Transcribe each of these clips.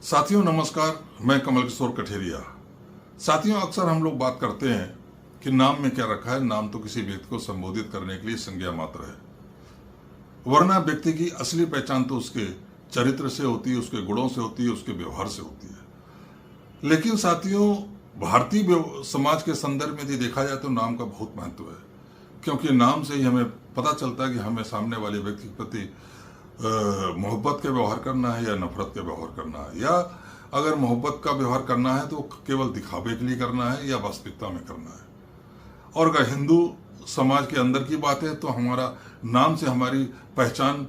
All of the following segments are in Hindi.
साथियों नमस्कार, मैं कमल किशोर कठेरिया। साथियों, अक्सर हम लोग बात करते हैं कि नाम में क्या रखा है। नाम तो किसी व्यक्ति को संबोधित करने के लिए संज्ञा मात्र है, वरना व्यक्ति की असली पहचान तो उसके चरित्र से होती है, उसके गुणों से होती है, उसके व्यवहार से होती है। लेकिन साथियों, भारतीय समाज के संदर्भ में यदि देखा जाए तो नाम का बहुत महत्व है, क्योंकि नाम से ही हमें पता चलता है कि हमें सामने वाले व्यक्ति के प्रति मोहब्बत का व्यवहार करना है या नफरत का व्यवहार करना है, या अगर मोहब्बत का व्यवहार करना है तो केवल दिखावे के लिए करना है या वास्तविकता में करना है। और अगर हिंदू समाज के अंदर की बात है तो हमारा नाम से हमारी पहचान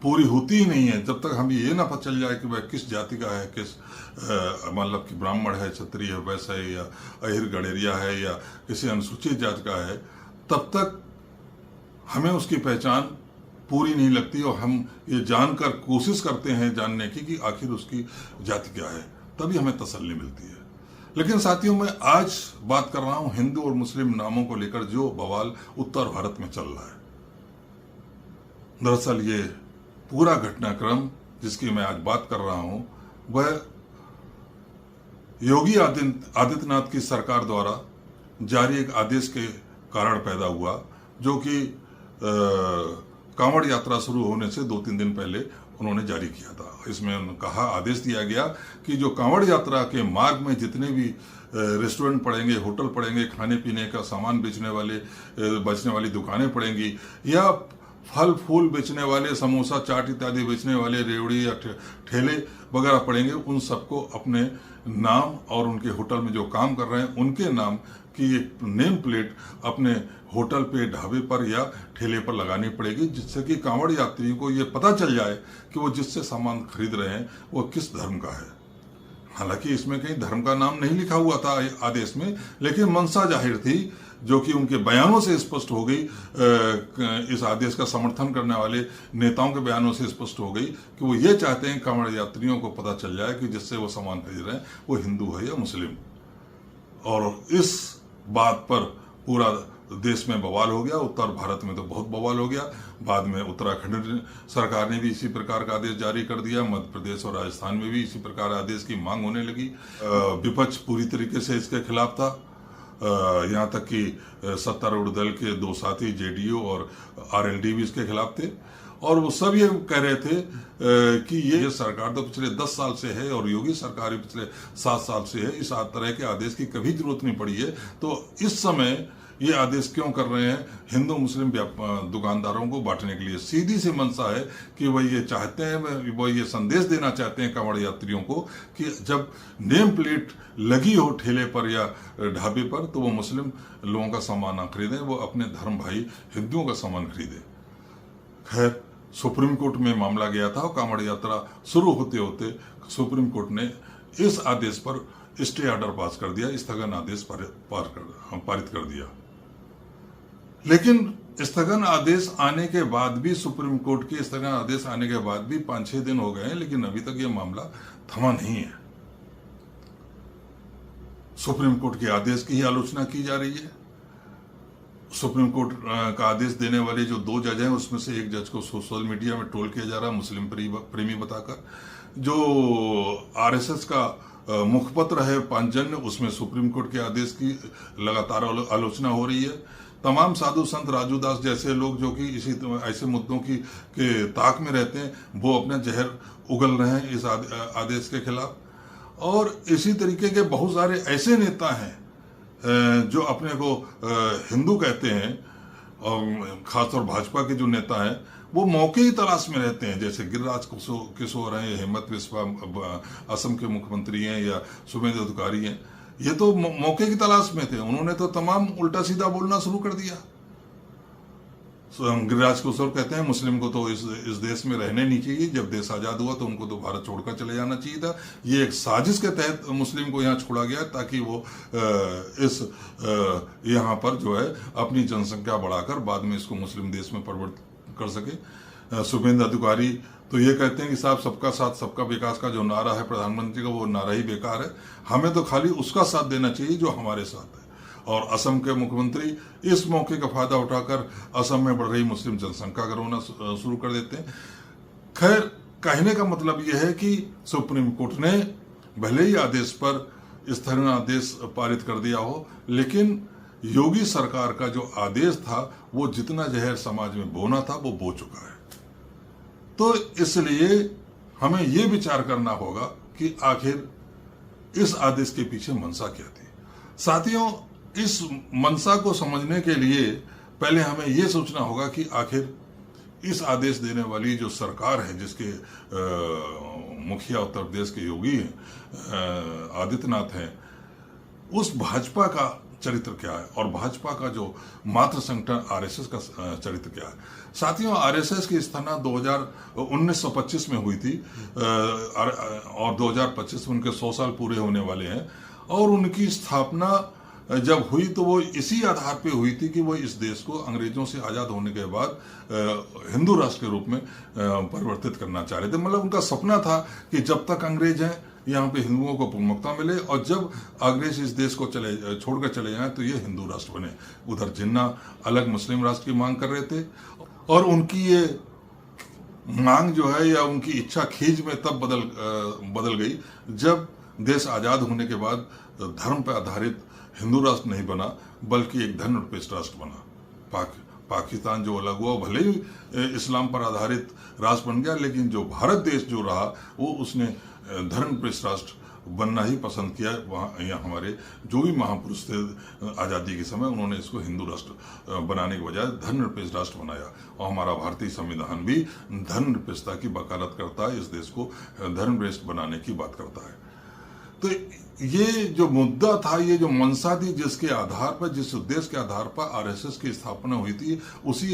पूरी होती ही नहीं है जब तक हमें ये ना पता चल जाए कि वह किस जाति का है, किस मतलब कि ब्राह्मण है, क्षत्रिय है, वैश्य है या अहिर गडेरिया है या किसी अनुसूचित जाति का है। तब तक हमें उसकी पहचान पूरी नहीं लगती और हम ये जानकर कोशिश करते हैं जानने की कि आखिर उसकी जाति क्या है, तभी हमें तसल्ली मिलती है। लेकिन साथियों, मैं आज बात कर रहा हूं हिंदू और मुस्लिम नामों को लेकर जो बवाल उत्तर भारत में चल रहा है। दरअसल ये पूरा घटनाक्रम जिसकी मैं आज बात कर रहा हूं वह योगी आदित्यनाथ की सरकार द्वारा जारी एक आदेश के कारण पैदा हुआ, जो कि कांवड़ यात्रा शुरू होने से 2-3 दिन पहले उन्होंने जारी किया था। इसमें कहा, आदेश दिया गया कि जो कांवड़ यात्रा के मार्ग में जितने भी रेस्टोरेंट पड़ेंगे, होटल पड़ेंगे, खाने पीने का सामान बेचने वाली दुकानें पड़ेंगी, या फल फूल बेचने वाले, समोसा चाट इत्यादि बेचने वाले रेवड़ी या ठेले वगैरह पड़ेंगे, उन सबको अपने नाम और उनके होटल में जो काम कर रहे हैं उनके नाम की एक नेम प्लेट अपने होटल पे, ढाबे पर या ठेले पर लगानी पड़ेगी, जिससे कि कांवड़ यात्रियों को ये पता चल जाए कि वो जिससे सामान खरीद रहे हैं वो किस धर्म का है। हालांकि इसमें कहीं धर्म का नाम नहीं लिखा हुआ था आदेश में, लेकिन मंशा जाहिर थी, जो कि उनके बयानों से स्पष्ट हो गई, इस आदेश का समर्थन करने वाले नेताओं के बयानों से स्पष्ट हो गई कि वो ये चाहते हैं कांवड़ यात्रियों को पता चल जाए कि जिससे वो सामान खरीद रहे हैं वो हिंदू है या मुस्लिम। और इस बात पर पूरा देश में बवाल हो गया, उत्तर भारत में तो बहुत बवाल हो गया। बाद में उत्तराखंड सरकार ने भी इसी प्रकार का आदेश जारी कर दिया, मध्य प्रदेश और राजस्थान में भी इसी प्रकार आदेश की मांग होने लगी। विपक्ष पूरी तरीके से इसके खिलाफ था, यहाँ तक कि सत्तारूढ़ दल के 2 साथी जेडीयू और आरएलडी भी इसके खिलाफ थे, और वो सब ये कह रहे थे कि ये सरकार तो पिछले 10 साल से है और योगी सरकार भी पिछले 7 साल से है, इस तरह के आदेश की कभी जरूरत नहीं पड़ी है, तो इस समय ये आदेश क्यों कर रहे हैं हिंदू मुस्लिम दुकानदारों को बांटने के लिए। सीधी सी मंशा है कि वह ये चाहते हैं, वह ये संदेश देना चाहते हैं कांवड़ यात्रियों को कि जब नेम प्लेट लगी हो ठेले पर या ढाबे पर तो वो मुस्लिम लोगों का सामान ना खरीदें, वो अपने धर्म भाई हिंदुओं का सामान खरीदें। खैर, सुप्रीम कोर्ट में मामला गया था और कांवड़ यात्रा शुरू होते होते सुप्रीम कोर्ट ने इस आदेश पर स्टे ऑर्डर पास कर दिया, स्थगन आदेश पारित कर दिया। लेकिन स्थगन आदेश आने के बाद भी, सुप्रीम कोर्ट के स्थगन आदेश आने के बाद भी 5-6 दिन हो गए हैं, लेकिन अभी तक ये मामला थमा नहीं है। सुप्रीम कोर्ट के आदेश की ही आलोचना की जा रही है। सुप्रीम कोर्ट का आदेश देने वाले जो 2 जज हैं उसमें से एक जज को सोशल मीडिया में ट्रोल किया जा रहा है, मुस्लिम प्रेमी बताकर। जो आरएसएस का मुखपत्र है पांचजन्य, उसमें सुप्रीम कोर्ट के आदेश की लगातार आलोचना हो रही है। तमाम साधु संत राजू दास जैसे लोग जो कि ऐसे मुद्दों के ताक में रहते हैं, वो अपना जहर उगल रहे हैं इस आदेश के खिलाफ। और इसी तरीके के बहुत सारे ऐसे नेता हैं जो अपने को हिंदू कहते हैं, और खासतौर भाजपा के जो नेता हैं वो मौके की तलाश में रहते हैं, जैसे गिरिराज किशोर हैं, हेमंत बिस्वा असम के मुख्यमंत्री हैं, या शुभेंदु अधिकारी हैं। ये तो मौके की तलाश में थे, उन्होंने तो तमाम उल्टा सीधा बोलना शुरू कर दिया। गिरिराज किशोर कहते हैं मुस्लिम को तो इस देश में रहने नहीं चाहिए, जब देश आजाद हुआ तो उनको तो भारत छोड़कर चले जाना चाहिए था। ये एक साजिश के तहत मुस्लिम को यहाँ छोड़ा गया ताकि वो यहाँ पर जो है अपनी जनसंख्या बढ़ाकर बाद में इसको मुस्लिम देश में परिवर्तित कर सके। शुभेंदु अधिकारी तो ये कहते हैं कि साहब, सबका साथ सबका विकास का जो नारा है प्रधानमंत्री का, वो नारा ही बेकार है, हमें तो खाली उसका साथ देना चाहिए जो हमारे साथ है। और असम के मुख्यमंत्री इस मौके का फायदा उठाकर असम में बढ़ रही मुस्लिम जनसंख्या का रोना शुरू कर देते हैं। खैर, कहने का मतलब यह है कि सुप्रीम कोर्ट ने भले ही आदेश पर स्थगन आदेश पारित कर दिया हो, लेकिन योगी सरकार का जो आदेश था वो जितना जहर समाज में बोना था वो बो चुका है। तो इसलिए हमें ये विचार करना होगा कि आखिर इस आदेश के पीछे मंशा क्या थी। साथियों, इस मंशा को समझने के लिए पहले हमें ये सोचना होगा कि आखिर इस आदेश देने वाली जो सरकार है, जिसके मुखिया उत्तर प्रदेश के योगी आदित्यनाथ हैं, उस भाजपा का चरित्र क्या है और भाजपा का जो मातृ संगठन आरएसएस का चरित्र क्या है। साथियों, आरएसएस की स्थापना 1925 में हुई थी और 2025 में उनके 100 साल पूरे होने वाले हैं। और उनकी स्थापना जब हुई तो वो इसी आधार पे हुई थी कि वो इस देश को अंग्रेजों से आज़ाद होने के बाद हिंदू राष्ट्र के रूप में परिवर्तित करना चाह रहे थे। मतलब उनका सपना था कि जब तक अंग्रेज हैं यहाँ पे हिंदुओं को प्रमुखता मिले और जब अंग्रेज इस देश को छोड़कर चले जाएं तो ये हिंदू राष्ट्र बने। उधर जिन्ना अलग मुस्लिम राष्ट्र की मांग कर रहे थे और उनकी ये मांग जो है या उनकी इच्छा खींच में तब बदल गई जब देश आज़ाद होने के बाद धर्म पर आधारित हिंदू राष्ट्र नहीं बना बल्कि एक धर्मनिरपेक्ष राष्ट्र बना। पाकिस्तान जो अलग हुआ भले ही इस्लाम पर आधारित राष्ट्र बन गया, लेकिन जो भारत देश जो रहा वो उसने धर्मनिरपेक्ष राष्ट्र बनना ही पसंद किया। वहाँ यहाँ हमारे जो भी महापुरुष थे आज़ादी के समय, उन्होंने इसको हिंदू राष्ट्र बनाने के बजाय धर्मनिरपेक्ष राष्ट्र बनाया। और हमारा भारतीय संविधान भी धर्मनिरपेक्षता की वकालत करता है, इस देश को धर्मनिरपेक्ष बनाने की बात करता है। तो ये जो मुद्दा था, ये जो मंशा थी, जिसके आधार पर, जिस उद्देश्य के आधार पर आरएसएस की स्थापना हुई थी, उसी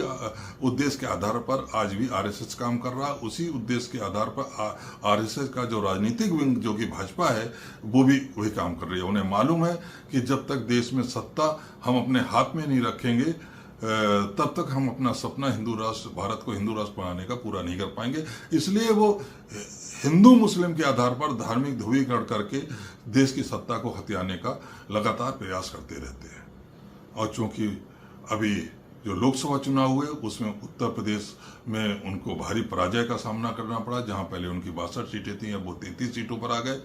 उद्देश्य के आधार पर आज भी आरएसएस काम कर रहा है। उसी उद्देश्य के आधार पर आरएसएस का जो राजनीतिक विंग जो कि भाजपा है वो भी वही काम कर रही है। उन्हें मालूम है कि जब तक देश में सत्ता हम अपने हाथ में नहीं रखेंगे तब तक हम अपना सपना हिंदू राष्ट्र, भारत को हिंदू राष्ट्र बनाने का पूरा नहीं कर पाएंगे। इसलिए वो हिंदू मुस्लिम के आधार पर धार्मिक ध्रुवीकरण करके देश की सत्ता को हथियाने का लगातार प्रयास करते रहते हैं। और चूंकि अभी जो लोकसभा चुनाव हुए उसमें उत्तर प्रदेश में उनको भारी पराजय का सामना करना पड़ा। जहां पहले उनकी 62 सीटें थी, अब वो 33 सीटों पर आ गए।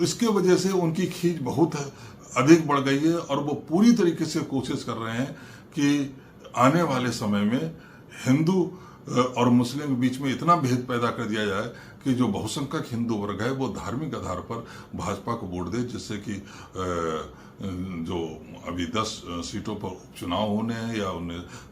इसके वजह से उनकी खींच बहुत अधिक बढ़ गई है और वो पूरी तरीके से कोशिश कर रहे हैं कि आने वाले समय में हिंदू और मुस्लिम के बीच में इतना भेद पैदा कर दिया जाए कि जो बहुसंख्यक हिंदू वर्ग है वो धार्मिक आधार पर भाजपा को वोट दे, जिससे कि जो अभी 10 सीटों पर उपचुनाव होने हैं या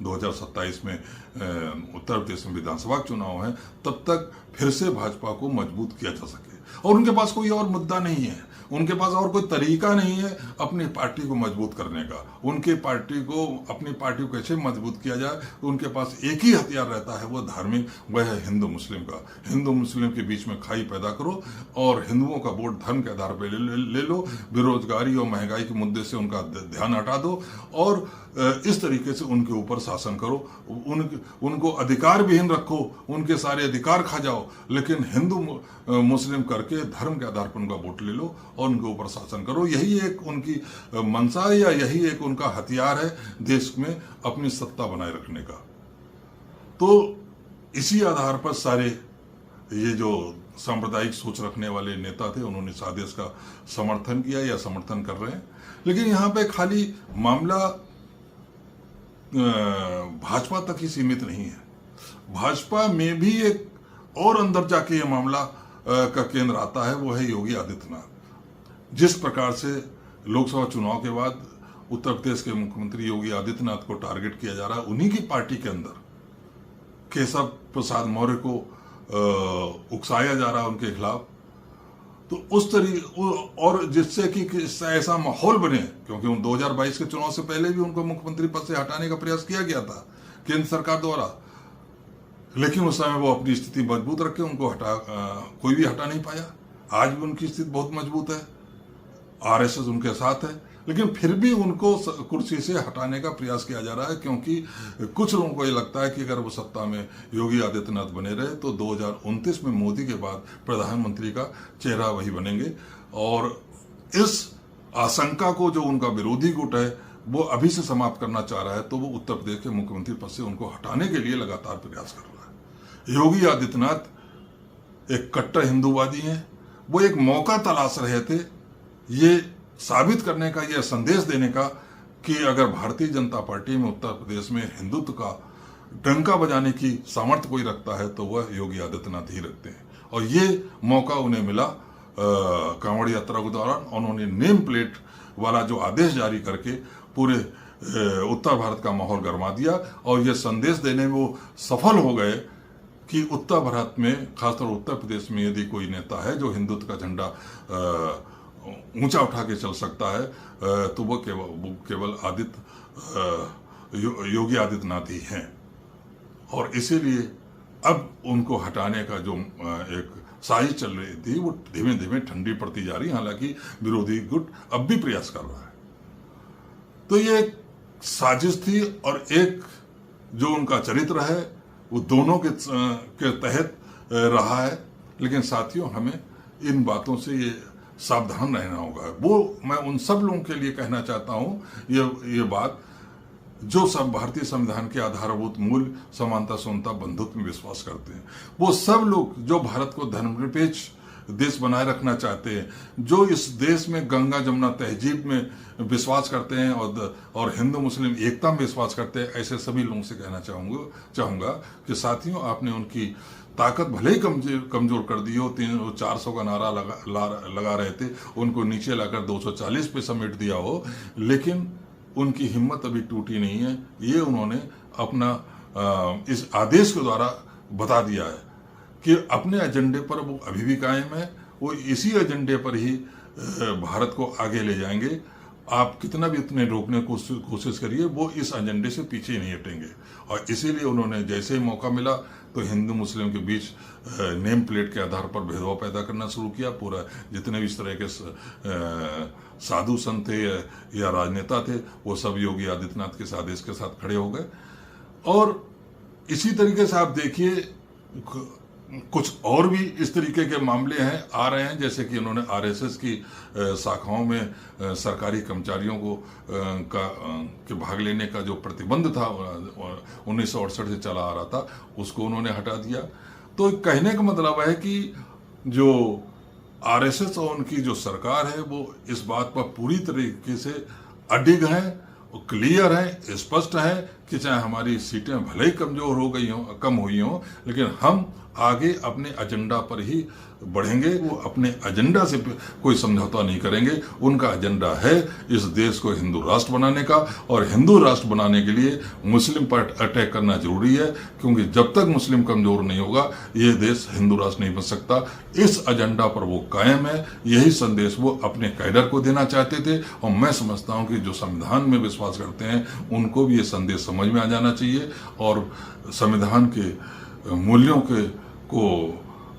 2027 में उत्तर प्रदेश में विधानसभा चुनाव है, तब तक फिर से भाजपा को मजबूत किया जा सके। और उनके पास कोई और मुद्दा नहीं है, उनके पास और कोई तरीका नहीं है अपनी पार्टी को मजबूत करने का। अपनी पार्टी को कैसे मजबूत किया जाए, उनके पास एक ही हथियार रहता है, वो धार्मिक, वह है हिंदू मुस्लिम का। हिंदू मुस्लिम के बीच में खाई पैदा करो और हिंदुओं का वोट धर्म के आधार पर ले लो, बेरोजगारी और महंगाई के मुद्दे से उनका ध्यान हटा दो और इस तरीके से उनके ऊपर शासन करो। उनको अधिकार विहीन रखो, उनके सारे अधिकार खा जाओ, लेकिन हिंदू मुस्लिम करके धर्म के आधार पर उनका वोट ले लो और उनके ऊपर शासन करो। यही एक उनकी मंशा या यही एक उनका हथियार है देश में अपनी सत्ता बनाए रखने का। तो इसी आधार पर सारे ये जो सांप्रदायिक सोच रखने वाले नेता थे उन्होंने इस आदेश का समर्थन किया या समर्थन कर रहे हैं। लेकिन यहाँ पे खाली मामला भाजपा तक ही सीमित नहीं है, भाजपा में भी एक और अंदर जाके ये मामला का केंद्र आता है, वो है योगी आदित्यनाथ। जिस प्रकार से लोकसभा चुनाव के बाद उत्तर प्रदेश के मुख्यमंत्री योगी आदित्यनाथ को टारगेट किया जा रहा है, उन्हीं की पार्टी के अंदर केशव प्रसाद मौर्य को उकसाया जा रहा है उनके खिलाफ। तो उस तरीके और जिससे कि ऐसा माहौल बने, क्योंकि 2022 के चुनाव से पहले भी उनको मुख्यमंत्री पद से हटाने का प्रयास किया गया था केंद्र सरकार द्वारा, लेकिन उस समय वो अपनी स्थिति मजबूत रखे, उनको कोई भी हटा नहीं पाया। आज भी उनकी स्थिति बहुत मजबूत है, आरएसएस उनके साथ है, लेकिन फिर भी उनको कुर्सी से हटाने का प्रयास किया जा रहा है, क्योंकि कुछ लोगों को ये लगता है कि अगर वो सत्ता में योगी आदित्यनाथ बने रहे तो 2029 में मोदी के बाद प्रधानमंत्री का चेहरा वही बनेंगे। और इस आशंका को जो उनका विरोधी गुट है वो अभी से समाप्त करना चाह रहा है, तो वो उत्तर प्रदेश के मुख्यमंत्री पद से उनको हटाने के लिए लगातार प्रयास कर रहा है। योगी आदित्यनाथ एक कट्टर हिंदूवादी हैं, वो एक मौका तलाश रहे थे ये साबित करने का, यह संदेश देने का कि अगर भारतीय जनता पार्टी में उत्तर प्रदेश में हिंदुत्व का डंका बजाने की सामर्थ्य कोई रखता है तो वह योगी आदित्यनाथ ही रखते हैं। और ये मौका उन्हें मिला कांवड़ यात्रा के दौरान। उन्होंने नेम प्लेट वाला जो आदेश जारी करके पूरे उत्तर भारत का माहौल गरमा दिया और ये संदेश देने में वो सफल हो गए कि उत्तर भारत में, खासतौर उत्तर प्रदेश में यदि कोई नेता है जो हिंदुत्व का झंडा ऊंचा उठा के चल सकता है तो वो केवल योगी आदित्यनाथ ही हैं। और इसीलिए अब उनको हटाने का जो एक साजिश चल रही थी वो धीमे धीमे ठंडी पड़ती जा रही, हालांकि विरोधी गुट अब भी प्रयास कर रहा है। तो ये एक साजिश थी और एक जो उनका चरित्र है वो दोनों के तहत रहा है। लेकिन साथियों, हमें इन बातों से ये सावधान रहना होगा। वो मैं उन सब लोगों के लिए कहना चाहता हूँ ये बात जो सब भारतीय संविधान के आधारभूत मूल्य समानता, समता, बंधुत्व में विश्वास करते हैं। वो सब लोग जो भारत को धर्मनिरपेक्ष देश बनाए रखना चाहते हैं, जो इस देश में गंगा जमुना तहजीब में विश्वास करते हैं और हिंदू मुस्लिम एकता में विश्वास करते हैं, ऐसे सभी लोगों से कहना चाहूंगा कि साथियों, आपने उनकी ताकत भले ही कमजोर कर दी हो। 400 का नारा लगा रहे थे, उनको नीचे लाकर 240 पे समेट दिया हो, लेकिन उनकी हिम्मत अभी टूटी नहीं है। ये उन्होंने अपना इस आदेश के द्वारा बता दिया है कि अपने एजेंडे पर वो अभी भी कायम है। वो इसी एजेंडे पर ही भारत को आगे ले जाएंगे। आप कितना भी इतने रोकने की कोशिश करिए, वो इस एजेंडे से पीछे नहीं हटेंगे। और इसीलिए उन्होंने जैसे ही मौका मिला तो हिंदू मुस्लिम के बीच नेम प्लेट के आधार पर भेदभाव पैदा करना शुरू किया। पूरा जितने भी इस तरह के साधु संत थे या राजनेता थे, वो सब योगी आदित्यनाथ के आदेश के साथ खड़े हो गए। और इसी तरीके से आप देखिए कुछ और भी इस तरीके के मामले आ रहे हैं, जैसे कि उन्होंने आरएसएस की शाखाओं में सरकारी कर्मचारियों को के भाग लेने का जो प्रतिबंध था 1968 से चला आ रहा था, उसको उन्होंने हटा दिया। तो कहने का मतलब है कि जो आरएसएस और उनकी जो सरकार है वो इस बात पर पूरी तरीके से अडिग है, क्लियर है, स्पष्ट है कि चाहे हमारी सीटें भले ही कमजोर हो गई हों, कम हुई हों, लेकिन हम आगे अपने एजेंडा पर ही बढ़ेंगे। वो अपने एजेंडा से कोई समझौता नहीं करेंगे। उनका एजेंडा है इस देश को हिंदू राष्ट्र बनाने का, और हिंदू राष्ट्र बनाने के लिए मुस्लिम पर अटैक करना जरूरी है, क्योंकि जब तक मुस्लिम कमजोर नहीं होगा ये देश हिंदू राष्ट्र नहीं बन सकता। इस एजेंडा पर वो कायम है। यही संदेश वो अपने कैडर को देना चाहते थे, और मैं समझता हूँ कि जो संविधान में विश्वास करते हैं उनको भी ये संदेश समझ में आ जाना चाहिए और संविधान के मूल्यों को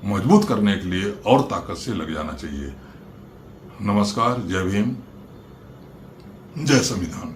मजबूत करने के लिए और ताकत से लग जाना चाहिए। नमस्कार, जय भीम, जय संविधान।